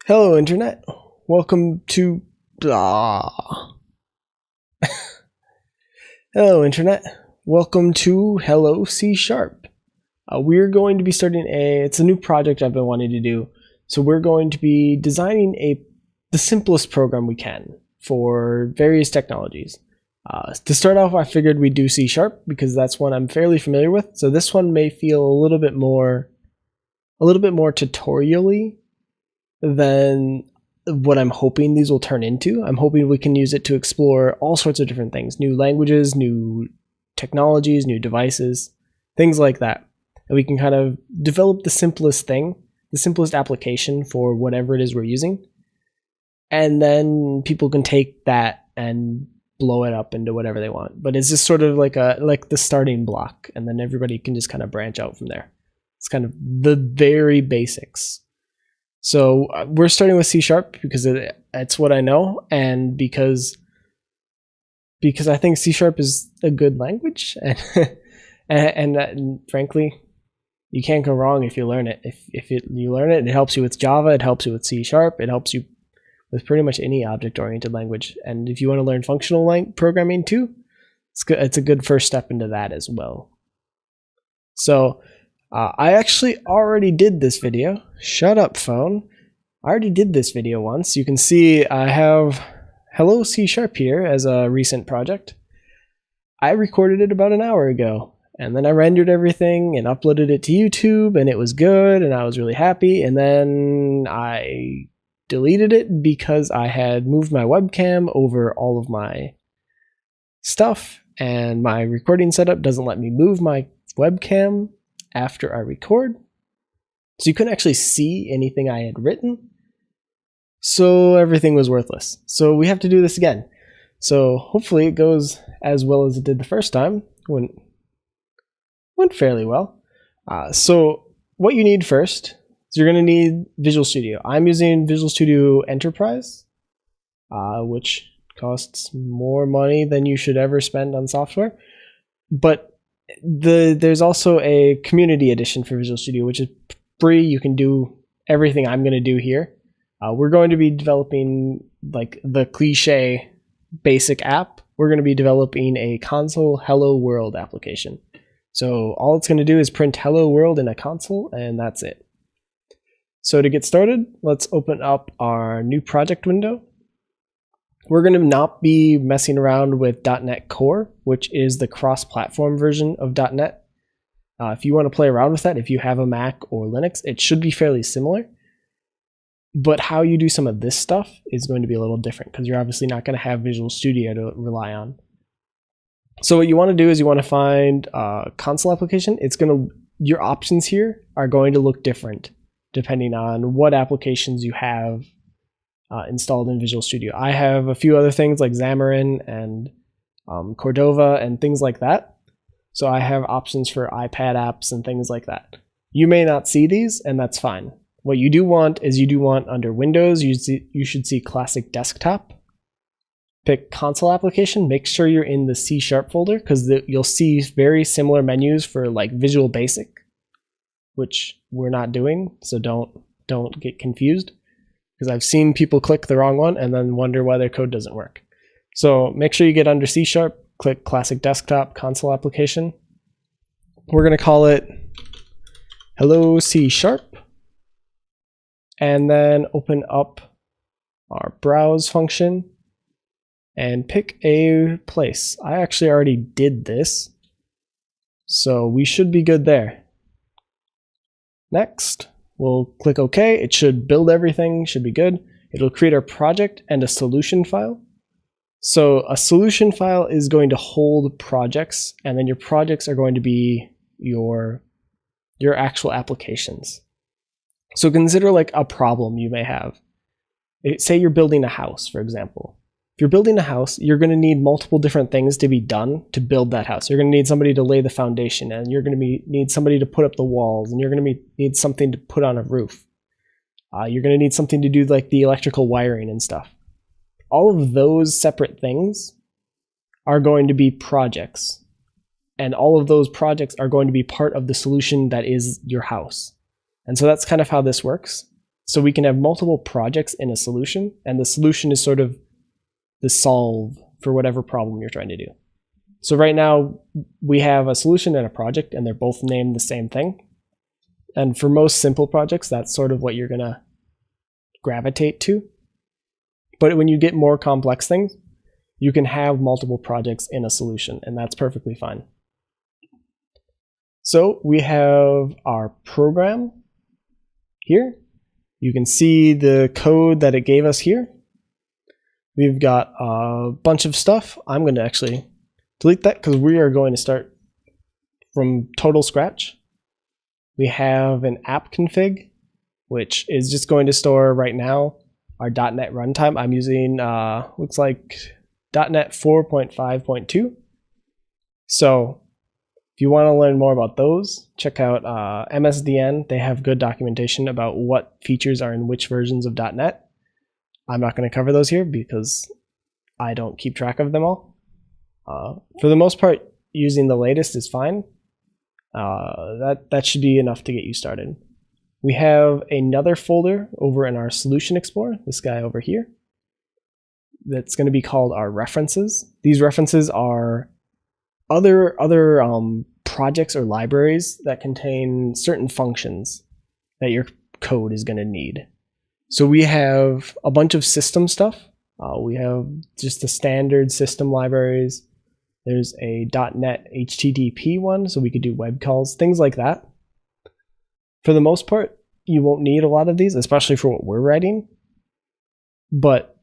Hello, Internet. Welcome to... Hello, Internet. Welcome to Hello C Sharp. We're going to be starting it's a new project I've been wanting to do. So we're going to be designing the simplest program we can for various technologies. To start off, I figured we'd do C Sharp because that's one I'm fairly familiar with. So this one may feel a little bit more tutorial-y than what I'm hoping these will turn into. I'm hoping we can use it to explore all sorts of different things, new languages, new technologies, new devices, things like that. And we can kind of develop the simplest thing, the simplest application for whatever it is we're using. And then people can take that and blow it up into whatever they want. But it's just sort of like the starting block, and then everybody can just kind of branch out from there. It's kind of the very basics. So we're starting with C Sharp because it's what I know, and because I think C Sharp is a good language, and frankly, you can't go wrong if you learn it. If you learn it, it helps you with Java, it helps you with C Sharp, it helps you with pretty much any object-oriented language. And if you want to learn functional programming too, it's a good first step into that as well. So I actually already did this video. Shut up, phone. I already did this video once. You can see I have Hello C Sharp here as a recent project. I recorded it about an hour ago, and then I rendered everything and uploaded it to YouTube, and it was good, and I was really happy, and then I deleted it because I had moved my webcam over all of my stuff, and my recording setup doesn't let me move my webcam after I record, so you couldn't actually see anything I had written, so everything was worthless. So we have to do this again. So hopefully it goes as well as it did the first time. Went fairly well. So what you need first is you're going to need Visual Studio. I'm using Visual Studio Enterprise, which costs more money than you should ever spend on software, but there's also a community edition for Visual Studio, which is free. You can do everything I'm going to do here. We're going to be developing like the cliche basic app. We're going to be developing a console hello world application. So all it's going to do is print hello world in a console, and that's it. So to get started, let's open up our new project window. We're going to not be messing around with .NET Core, which is the cross-platform version of .NET. If you want to play around with that, if you have a Mac or Linux, it should be fairly similar. But how you do some of this stuff is going to be a little different because you're obviously not going to have Visual Studio to rely on. So what you want to do is you want to find a console application. Your options here are going to look different depending on what applications you have installed in Visual Studio. I have a few other things like Xamarin and Cordova and things like that. So I have options for iPad apps and things like that. You may not see these, and that's fine. What you do want is under Windows, you should see Classic Desktop. Pick Console Application. Make sure you're in the C Sharp folder because you'll see very similar menus for like Visual Basic, which we're not doing. So don't get confused, because I've seen people click the wrong one and then wonder why their code doesn't work. So make sure you get under C Sharp, click Classic Desktop, Console Application. We're going to call it Hello C Sharp, and then open up our browse function and pick a place. I actually already did this, so we should be good there. Next, we'll click OK. It should build everything, should be good. It'll create our project and a solution file. So a solution file is going to hold projects, and then your projects are going to be your actual applications. So consider like a problem you may have. Say you're building a house, for example. If you're building a house, you're going to need multiple different things to be done to build that house. You're going to need somebody to lay the foundation, and you're going to need somebody to put up the walls, and you're going to need something to put on a roof. You're going to need something to do like the electrical wiring and stuff. All of those separate things are going to be projects, and all of those projects are going to be part of the solution that is your house. And so that's kind of how this works. So we can have multiple projects in a solution, and the solution is sort of the solve for whatever problem you're trying to do. So right now we have a solution and a project, and they're both named the same thing. And for most simple projects, that's sort of what you're gonna gravitate to. But when you get more complex things, you can have multiple projects in a solution, and that's perfectly fine. So we have our program here. You can see the code that it gave us here. We've got a bunch of stuff. I'm going to actually delete that because we are going to start from total scratch. We have an app config, which is just going to store right now our .NET runtime. I'm using, looks like .NET 4.5.2. So if you want to learn more about those, check out MSDN. They have good documentation about what features are in which versions of .NET. I'm not going to cover those here because I don't keep track of them all. For the most part, using the latest is fine. That should be enough to get you started. We have another folder over in our Solution Explorer, this guy over here, that's going to be called our references. These references are other projects or libraries that contain certain functions that your code is going to need. So we have a bunch of system stuff. We have just the standard system libraries. There's a .NET HTTP one, so we could do web calls, things like that. For the most part, you won't need a lot of these, especially for what we're writing. But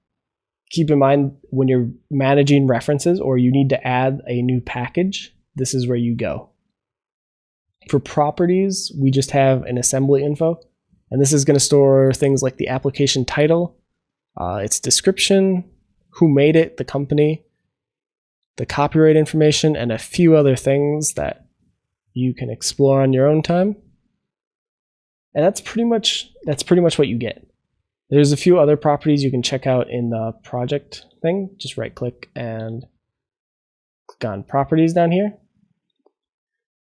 keep in mind, when you're managing references or you need to add a new package, this is where you go. For properties, we just have an assembly info, and this is going to store things like the application title, its description, who made it, the company, the copyright information, and a few other things that you can explore on your own time. And that's pretty much what you get. There's a few other properties you can check out in the project thing. Just right click and click on properties down here.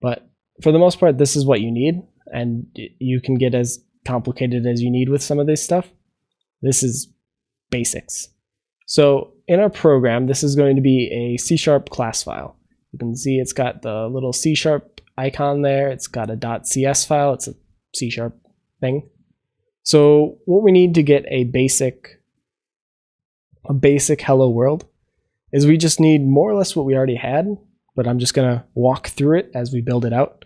But for the most part, this is what you need, and you can get as complicated as you need with some of this stuff. This is basics. So in our program, this is going to be a C# class file. You can see it's got the little C# icon there. It's got a .cs file. It's a C# thing. So what we need to get a basic hello world is we just need more or less what we already had, but I'm just going to walk through it as we build it out.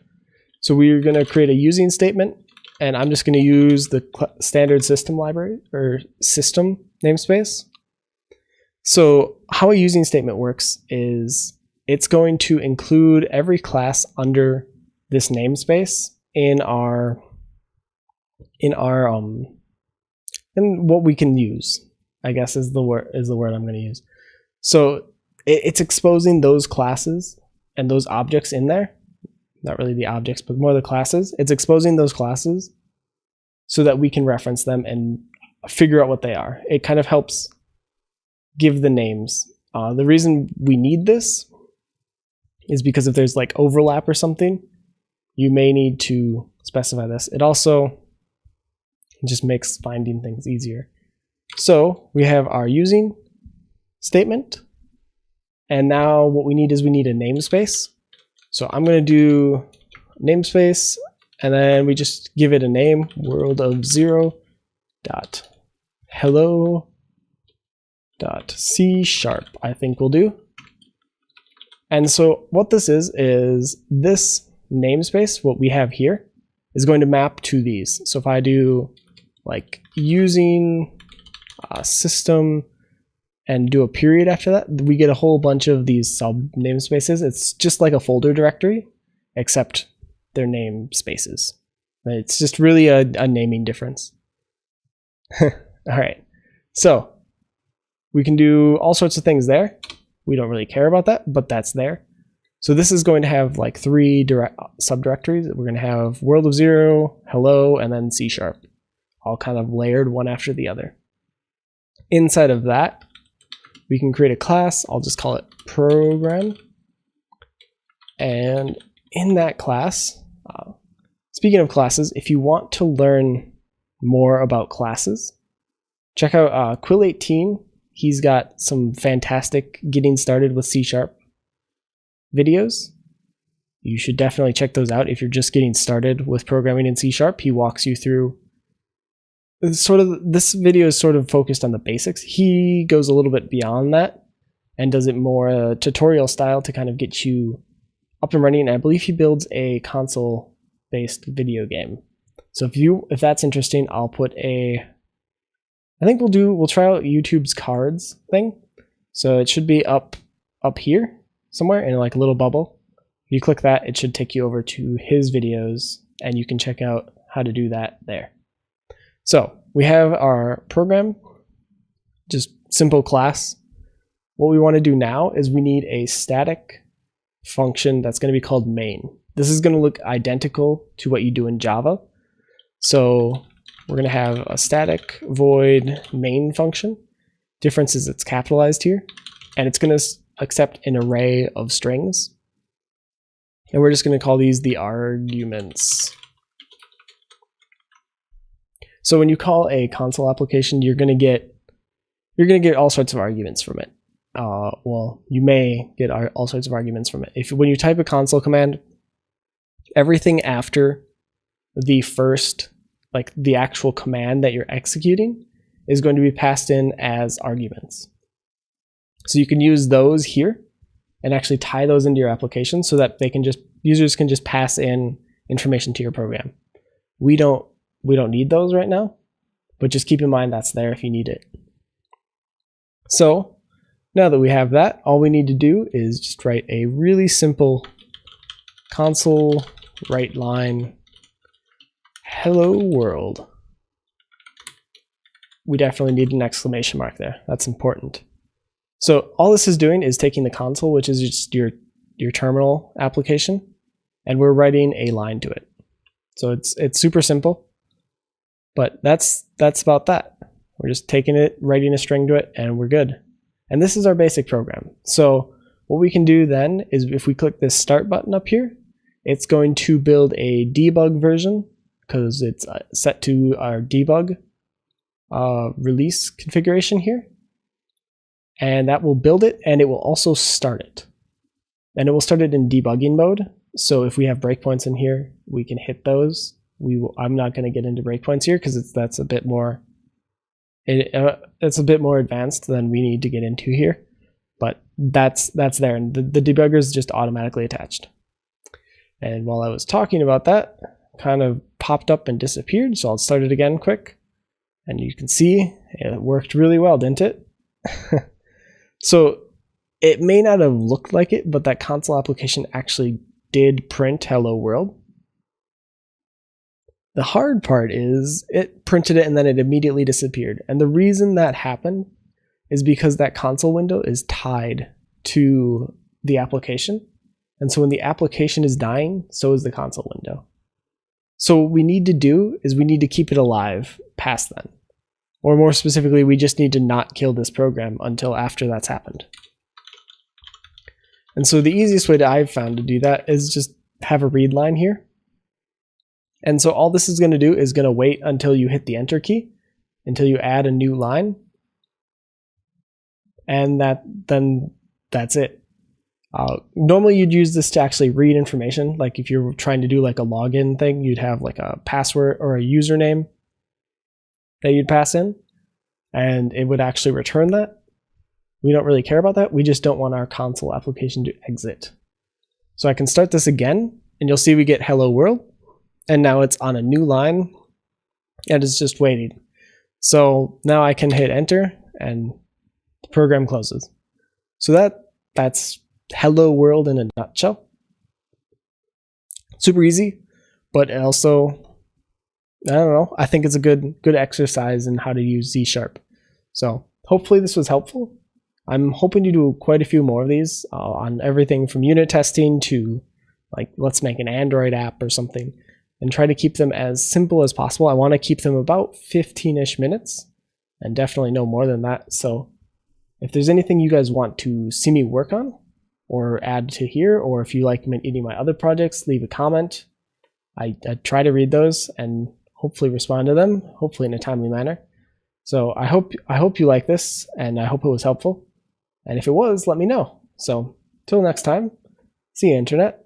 So we're going to create a using statement, and I'm just going to use the standard system library or system namespace. So how a using statement works is it's going to include every class under this namespace in what we can use, I guess is the word I'm going to use. So it's exposing those classes and those objects in there. Not really the objects, but more the classes. It's exposing those classes so that we can reference them and figure out what they are. It kind of helps give the names. The reason we need this is because if there's like overlap or something, you may need to specify this. It also just makes finding things easier. So we have our using statement, and now what we need is we need a namespace. So I'm going to do namespace, and then we just give it a name, world of 0 dot hello dot C#, I think will do. And so what this is this namespace, what we have here, is going to map to these. So if I do like using system and do a period after that, we get a whole bunch of these sub namespaces. It's just like a folder directory, except they're namespaces. It's just really a naming difference. All right, so we can do all sorts of things there. We don't really care about that, but that's there. So this is going to have like 3 subdirectories. We're going to have world of 0, hello, and then C#, all kind of layered one after the other. Inside of that, we can create a class. I'll just call it program. And in that class, speaking of classes, if you want to learn more about classes, check out Quill18. He's got some fantastic getting started with C# videos. You should definitely check those out if you're just getting started with programming in C#. He walks you through this video is sort of focused on the basics. He goes a little bit beyond that and does it more tutorial style to kind of get you up and running. And I believe he builds a console-based video game. So if that's interesting, I'll put I think we'll try out YouTube's cards thing. So it should be up here somewhere in like a little bubble. If you click that, it should take you over to his videos and you can check out how to do that there. So we have our program, just simple class. What we want to do now is we need a static function that's going to be called main. This is going to look identical to what you do in Java. So we're going to have a static void main function. Difference is it's capitalized here, and it's going to accept an array of strings. And we're just going to call these the arguments. So when you call a console application, you're going to get all sorts of arguments from it. Well, you may get all sorts of arguments from it. When you type a console command, everything after the first, like the actual command that you're executing, is going to be passed in as arguments. So you can use those here and actually tie those into your application so that users can just pass in information to your program. We don't need those right now, but just keep in mind that's there if you need it. So now that we have that, all we need to do is just write a really simple console write line hello world. We definitely need an exclamation mark there. That's important. So all this is doing is taking the console, which is just your terminal application, and we're writing a line to it. So it's super simple. But that's about that. We're just taking it, writing a string to it, and we're good. And this is our basic program. So what we can do then is if we click this start button up here, it's going to build a debug version because it's set to our debug release configuration here. And that will build it, and it will also start it. And it will start it in debugging mode. So if we have breakpoints in here, we can hit those. I'm not going to get into breakpoints here because that's a bit more advanced than we need to get into here, but that's there, and the debugger is just automatically attached. And while I was talking about that, kind of popped up and disappeared, so I'll start it again quick, and you can see it worked really well, didn't it? So it may not have looked like it, but that console application actually did print hello world. The hard part is it printed it and then it immediately disappeared. And the reason that happened is because that console window is tied to the application. And so when the application is dying, so is the console window. So what we need to do is we need to keep it alive past then. Or more specifically, we just need to not kill this program until after that's happened. And so the easiest way that I've found to do that is just have a read line here. And so all this is going to do is going to wait until you hit the enter key, until you add a new line. And then that's it. Normally you'd use this to actually read information. Like if you're trying to do like a login thing, you'd have like a password or a username that you'd pass in, and it would actually return that. We don't really care about that. We just don't want our console application to exit. So I can start this again, and you'll see we get hello world. And now it's on a new line and it's just waiting. So now I can hit enter and the program closes. So that's hello world in a nutshell. Super easy, but also, I don't know, I think it's a good exercise in how to use C#. So hopefully this was helpful. I'm hoping to do quite a few more of these on everything from unit testing to like let's make an Android app or something, and try to keep them as simple as possible. I want to keep them about 15-ish minutes and definitely no more than that. So if there's anything you guys want to see me work on or add to here, or if you like any of my other projects, leave a comment. I try to read those and hopefully respond to them, hopefully in a timely manner. So I hope you like this, and I hope it was helpful. And if it was, let me know. So till next time, see you, Internet.